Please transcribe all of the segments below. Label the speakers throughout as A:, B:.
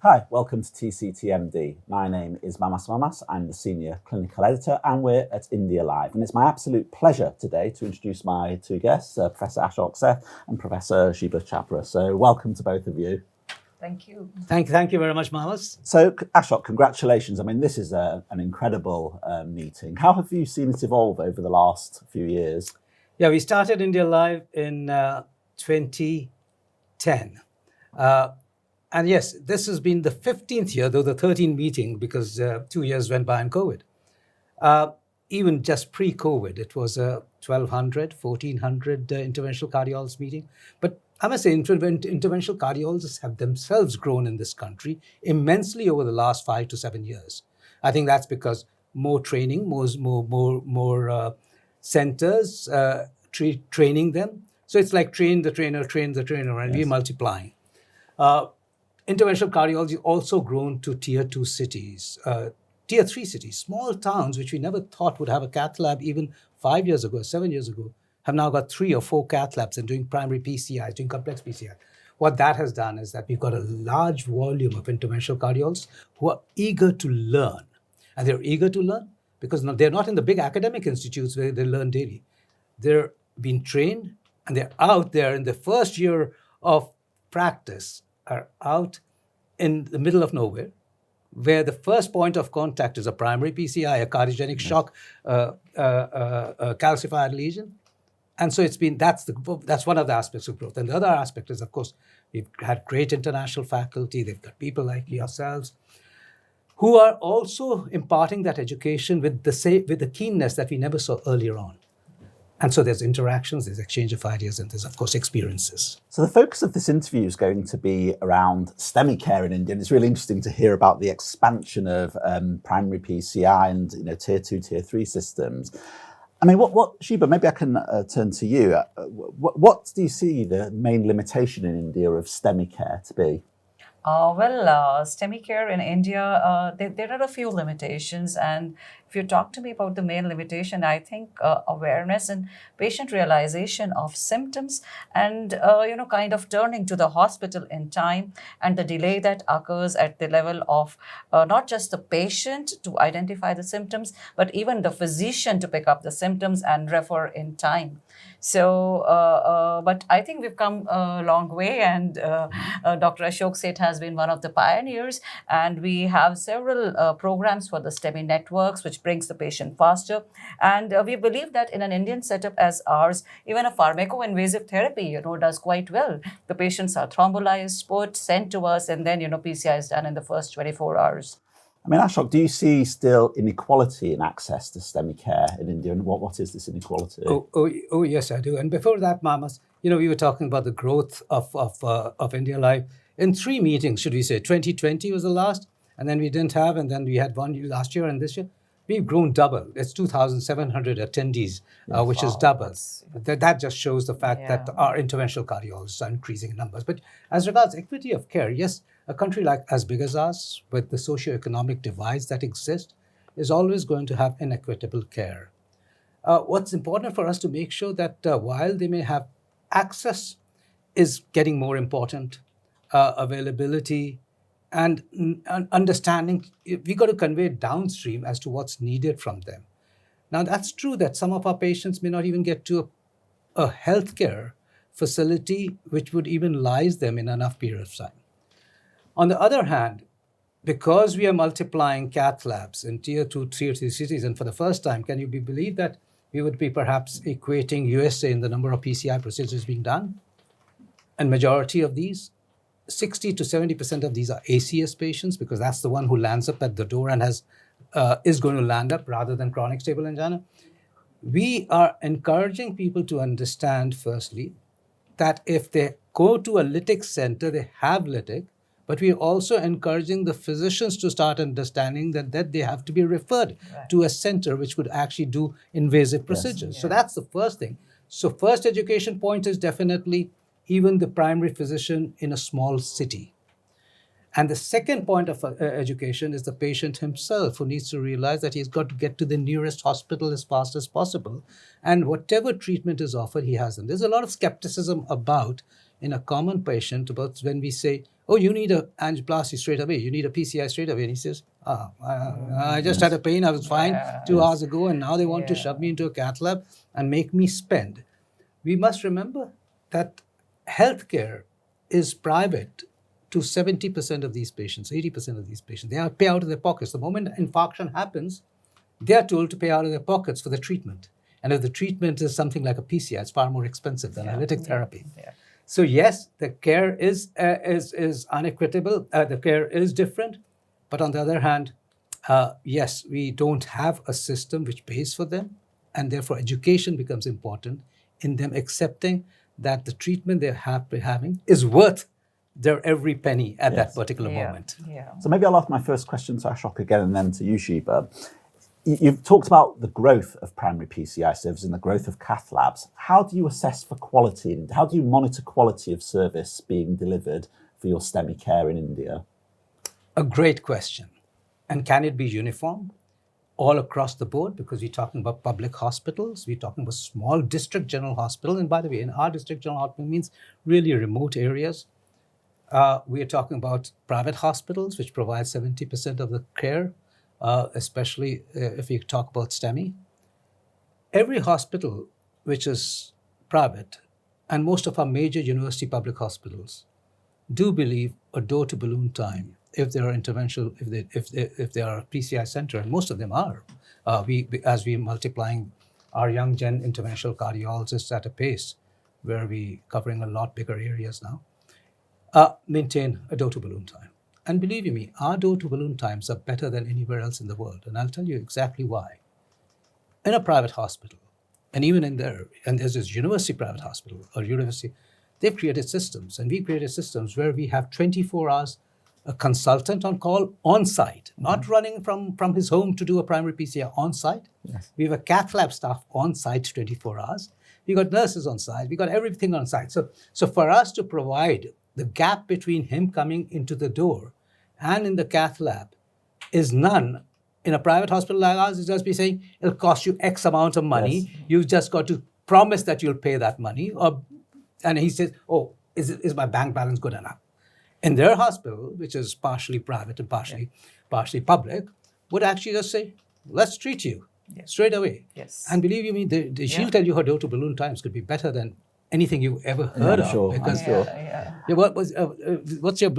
A: Hi, welcome to TCTMD. My name is Mamas Mamas. I'm the Senior Clinical Editor and we're at India Live. And it's my absolute pleasure today to introduce my two guests, Professor Ashok Seth and Professor Shibba Chabbra. So welcome to both of you.
B: Thank you.
C: Thank you very much, Mamas.
A: So Ashok, congratulations. I mean, this is an incredible meeting. How have you seen it evolve over the last few years?
C: Yeah, we started India Live in 2010. And yes, this has been the 15th year, though the 13th meeting, because 2 years went by in COVID. Even just pre-COVID, it was a 1,200, 1,400 interventional cardiologists meeting. But I must say, interventional cardiologists have themselves grown in this country immensely over the last 5 to 7 years. I think that's because more training, more centers training them. So it's like train the trainer, and we're multiplying. Interventional cardiology also grown to tier 2 cities, tier 3 cities, small towns which we never thought would have a cath lab even 5 years ago, 7 years ago, have now got 3 or 4 cath labs and doing primary PCIs, doing complex PCIs. What that has done is that we've got a large volume of interventional cardiologists who are eager to learn. And they're eager to learn because they're not in the big academic institutes where they learn daily. They're being trained and they're out there in the first year of practice, are out in the middle of nowhere, where the first point of contact is a primary PCI, a cardiogenic shock, a calcified lesion. And so that's one of the aspects of growth. And the other aspect is, of course, we've had great international faculty. They've got people like yourselves who are also imparting that education with the keenness that we never saw earlier on. And so there's interactions, there's exchange of ideas, and there's, of course, experiences.
A: So the focus of this interview is going to be around STEMI care in India. And it's really interesting to hear about the expansion of primary PCI and tier 2, tier 3 systems. I mean, what Shibba, maybe I can turn to you. What do you see the main limitation in India of STEMI care to be?
B: STEMI care in India, there are a few limitations. And if you talk to me about the main limitation, I think awareness and patient realization of symptoms and, kind of turning to the hospital in time, and the delay that occurs at the level of not just the patient to identify the symptoms, but even the physician to pick up the symptoms and refer in time. So, but I think we've come a long way, and Dr. Ashok Seth has been one of the pioneers, and we have several programs for the STEMI networks, which brings the patient faster. And we believe that in an Indian setup as ours, even a pharmaco-invasive therapy, does quite well. The patients are thrombolyzed, put, sent to us, and then, PCI is done in the first 24 hours.
A: I mean, Ashok, do you see still inequality in access to STEMI care in India, and what is this inequality?
C: Oh, yes, I do. And before that, Mamas, we were talking about the growth of India Live in 3 meetings, should we say. 2020 was the last, and then we didn't have, and then we had one last year and this year. We've grown double. It's 2,700 attendees, which is double. That just shows the fact that our interventional cardiologists are increasing in numbers. But as regards equity of care, yes, a country like as big as ours, with the socioeconomic divides that exist, is always going to have inequitable care. What's important for us to make sure that while they may have access is getting more important, availability, and understanding, we got to convey downstream as to what's needed from them. Now, that's true that some of our patients may not even get to a healthcare facility which would even lies them in enough period of time. On the other hand, because we are multiplying cath labs in tier 2, tier 3 cities, and for the first time, can you believe that we would be perhaps equating USA in the number of PCI procedures being done? And majority of these, 60 to 70% of these are ACS patients, because that's the one who lands up at the door and is going to land up rather than chronic stable angina. We are encouraging people to understand, firstly, that if they go to a lytic center, they have lytic, but we are also encouraging the physicians to start understanding that they have to be referred to a center which would actually do invasive procedures. So that's the first thing. So first education point is definitely even the primary physician in a small city. And the second point of education is the patient himself, who needs to realize that he's got to get to the nearest hospital as fast as possible. And whatever treatment is offered, he has them. There's a lot of skepticism about, in a common patient, about when we say, oh, you need a angioplasty straight away. You need a PCI straight away. And he says, I just had a pain. I was fine 2 hours ago. And now they want to shove me into a cath lab and make me spend. We must remember that healthcare is private to 70% of these patients, 80% of these patients. They are pay out of their pockets. The moment infarction happens, they are told to pay out of their pockets for the treatment. And if the treatment is something like a PCI, it's far more expensive than lytic therapy. So yes, the care is unequitable. The care is different. But on the other hand, yes, we don't have a system which pays for them. And therefore, education becomes important in them accepting that the treatment they're having is worth their every penny at that particular moment.
A: So maybe I'll ask my first question to Ashok again and then to you, Shibba. You've talked about the growth of primary PCI services and the growth of cath labs. How do you assess for quality? And how do you monitor quality of service being delivered for your STEMI care in India?
C: A great question. And can it be uniform all across the board? Because we're talking about public hospitals, we're talking about small district general hospitals. And by the way, in our district general hospital means really remote areas. We are talking about private hospitals, which provide 70% of the care. Especially if you talk about STEMI. Every hospital which is private, and most of our major university public hospitals, do believe a door-to-balloon time if they are interventional, if they are a PCI center, and most of them are. As we multiplying our young gen interventional cardiologists at a pace where we covering a lot bigger areas now, maintain a door-to-balloon time. And believe you me, our door-to-balloon times are better than anywhere else in the world. And I'll tell you exactly why. In a private hospital, and even in there, and there's this university private hospital or university, they've created systems. And we created systems where we have 24 hours a consultant on call on site, not running from his home to do a primary PCI on site. Yes. We have a cath lab staff on site 24 hours. We got nurses on site. We got everything on site. So for us to provide the gap between him coming into the door and in the cath lab is none. In a private hospital like ours, it's just be saying, it'll cost you X amount of money. Yes. You've just got to promise that you'll pay that money. And he says, oh, is my bank balance good enough? In their hospital, which is partially private and partially public, would actually just say, let's treat you straight away. Yes. And believe you me, she'll tell you her door-to-balloon times could be better than anything you've ever heard of.
A: Sure.
C: Because what's your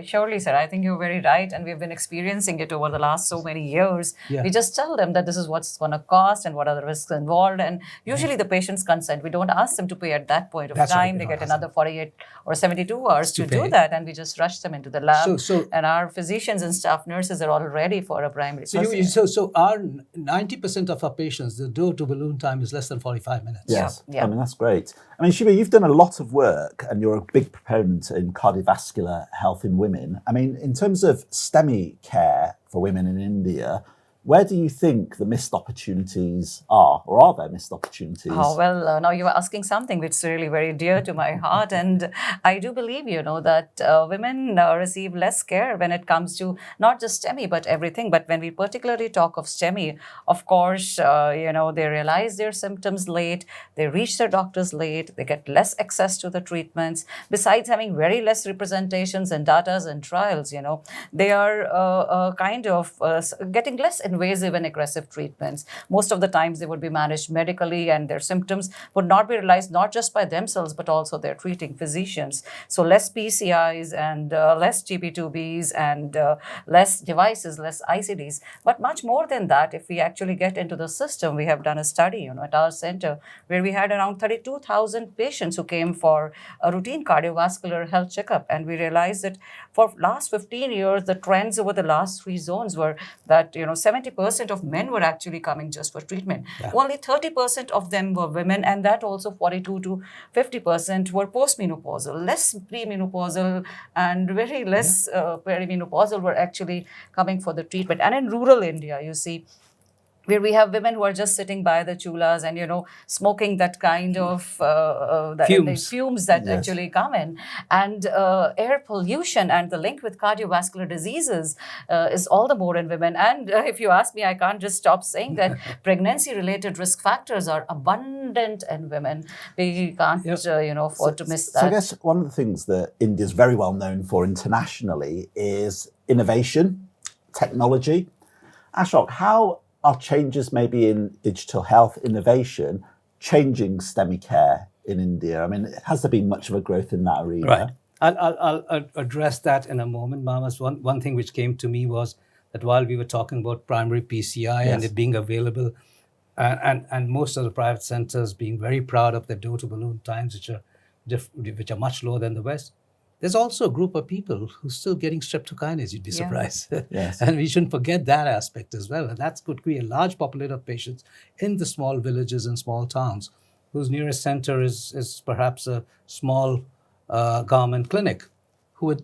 B: surely, sir. I think you're very right, and we've been experiencing it over the last so many years. We just tell them that this is what's going to cost and what are the risks involved, and usually the patients consent. We don't ask them to pay at that point of time. They get another 48 or 72 hours to do that, and we just rush them into the lab. And our physicians and staff nurses are all ready for a primary.
C: So our 90% of our patients, the door-to-balloon time is less than 45 minutes.
A: Yes, I mean that's great. I mean, Shibba, you've done a lot of work and you're a big proponent in cardiovascular health in women. I mean, in terms of STEMI care for women in India, where do you think the missed opportunities are, or are there missed opportunities?
B: Oh, well, now you're asking something which is really very dear to my heart. And I do believe, that women receive less care when it comes to not just STEMI, but everything. But when we particularly talk of STEMI, of course, they realize their symptoms late, they reach their doctors late, they get less access to the treatments. Besides having very less representations and data and trials, they are getting less invasive and aggressive treatments. Most of the times they would be managed medically and their symptoms would not be realized not just by themselves but also their treating physicians. So less PCIs and less GP2Bs and less devices, less ICDs. But much more than that, if we actually get into the system, we have done a study at our center where we had around 32,000 patients who came for a routine cardiovascular health checkup, and we realized that for last 15 years the trends over the last 3 zones were that 70% of men were actually coming just for treatment. Only 30% of them were women, and that also 42 to 50% were postmenopausal. Less premenopausal and very less perimenopausal were actually coming for the treatment. And in rural India, you see, where we have women who are just sitting by the chulas and, smoking that kind of the fumes that actually come in. And air pollution and the link with cardiovascular diseases is all the more in women. And if you ask me, I can't just stop saying that pregnancy-related risk factors are abundant in women. We can't, afford to miss that.
A: So I guess one of the things that India is very well known for internationally is innovation, technology. Ashok, how are changes maybe in digital health innovation changing STEMI care in India? I mean, has there been much of a growth in that arena?
C: Right. I'll address that in a moment, Mamas. One thing which came to me was that while we were talking about primary PCI and it being available, and most of the private centers being very proud of their door-to-balloon times, which are much lower than the West, there's also a group of people who's still getting streptokinase, you'd be surprised.
A: Yes.
C: And we shouldn't forget that aspect as well. And that could be a large population of patients in the small villages and small towns whose nearest center is perhaps a small government clinic who would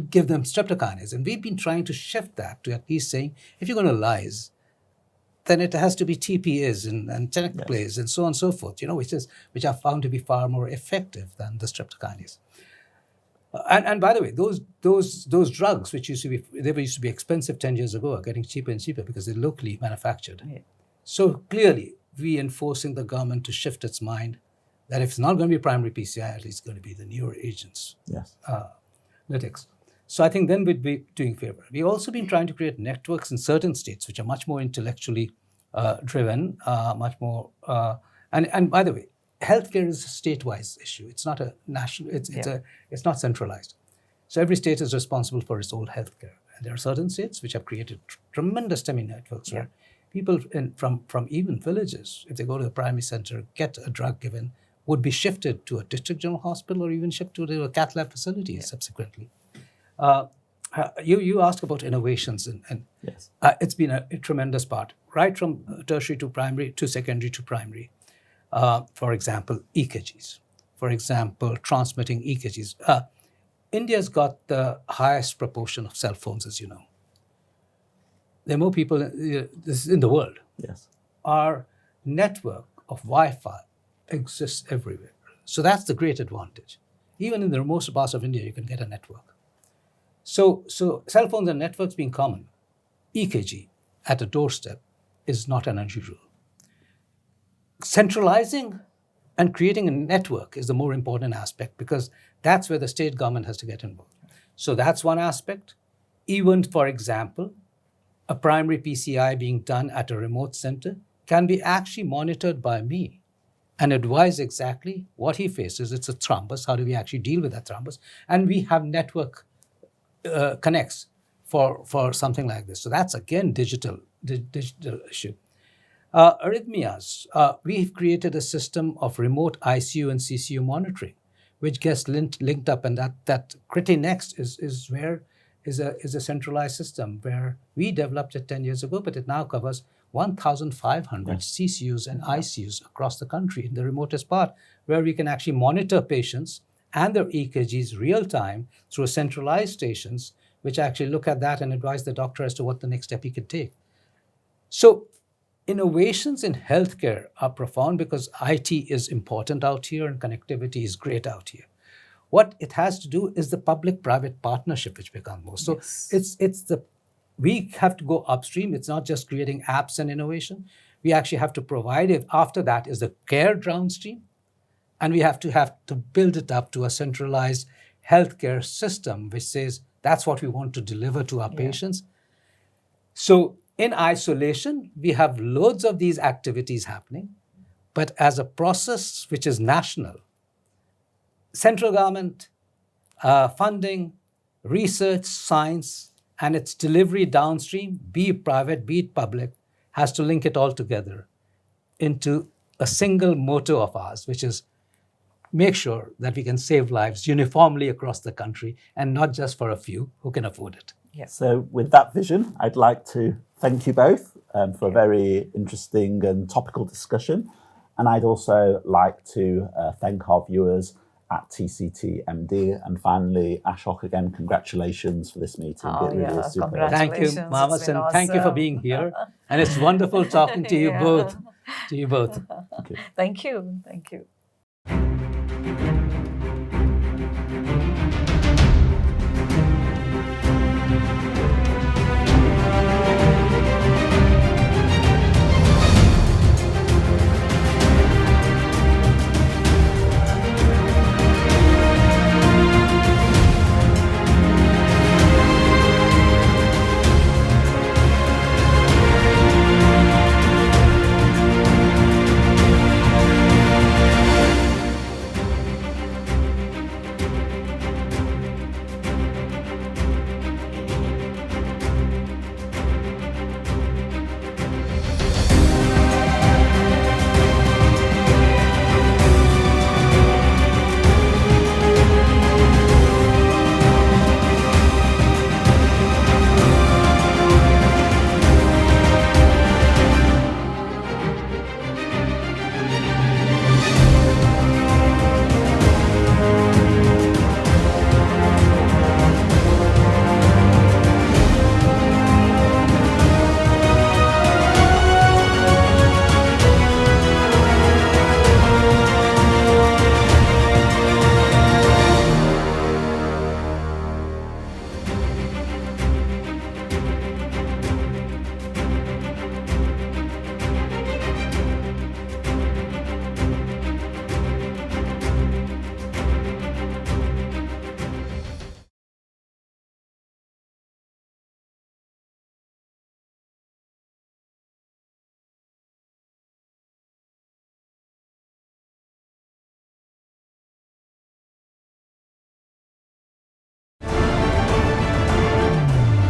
C: give them streptokinase. And we've been trying to shift that to at least saying, if you're going to lyse, then it has to be TPAs and tenecteplase and so on and so forth, which are found to be far more effective than the streptokinase. And by the way, those drugs, which used to be expensive 10 years ago, are getting cheaper and cheaper because they're locally manufactured. Yeah. So clearly, reinforcing the government to shift its mind that if it's not going to be primary PCI, at least it's going to be the newer agents.
A: Yes.
C: Lytics. So I think then we'd be doing favor. We've also been trying to create networks in certain states which are much more intellectually driven, much more. And by the way, healthcare is a state-wise issue. It's not a national. It's not centralized. So every state is responsible for its own healthcare. And there are certain states which have created tremendous STEMI networks where people from even villages, if they go to the primary center, get a drug given, would be shifted to a district general hospital or even shipped to a Cath lab facility subsequently. You asked about innovations, and it's been a tremendous part, right from tertiary to primary to secondary to primary. For example, EKGs. For example, transmitting EKGs. India's got the highest proportion of cell phones, as you know. There are more people in the world.
A: Yes.
C: Our network of Wi-Fi exists everywhere. So that's the great advantage. Even in the remote parts of India, you can get a network. So cell phones and networks being common, EKG at a doorstep is not an unusual. Centralizing and creating a network is the more important aspect because that's where the state government has to get involved. So that's one aspect. Even, for example, a primary PCI being done at a remote center can be actually monitored by me and advise exactly what he faces. It's a thrombus. How do we actually deal with that thrombus? And we have network connects for something like this. So that's, again, digital issue. Arrhythmias, we've created a system of remote ICU and CCU monitoring, which gets linked up, and that CritiNext is a centralized system where we developed it 10 years ago, but it now covers 1,500 CCUs and ICUs across the country in the remotest part, where we can actually monitor patients and their EKGs real time through centralized stations, which actually look at that and advise the doctor as to what the next step he can take. So innovations in healthcare are profound because IT is important out here and connectivity is great out here. What it has to do is the public-private partnership which becomes more. So we have to go upstream. It's not just creating apps and innovation. We actually have to provide it. After that is the care downstream. And we have to build it up to a centralized healthcare system which says that's what we want to deliver to our patients. So in isolation, we have loads of these activities happening, but as a process which is national, central government, funding, research, science, and its delivery downstream, be it private, be it public, has to link it all together into a single motto of ours, which is make sure that we can save lives uniformly across the country and not just for a few who can afford it.
A: So with that vision, I'd like to thank you both for a very interesting and topical discussion. And I'd also like to thank our viewers at TCT MD. And finally, Ashok, again, congratulations for this meeting.
B: Oh,
A: It really
B: yeah,
A: is super.
B: congratulations.
C: Thank you,
B: It's
C: Mamas,
B: been
C: and thank you for
B: awesome.
C: being here. And it's wonderful talking to you
B: Yeah.
C: both. To you both.
A: Thank you.
B: Thank you. Thank you.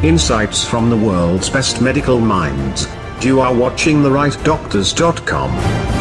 D: Insights from the world's best medical minds. You are watching TheRightDoctors.com.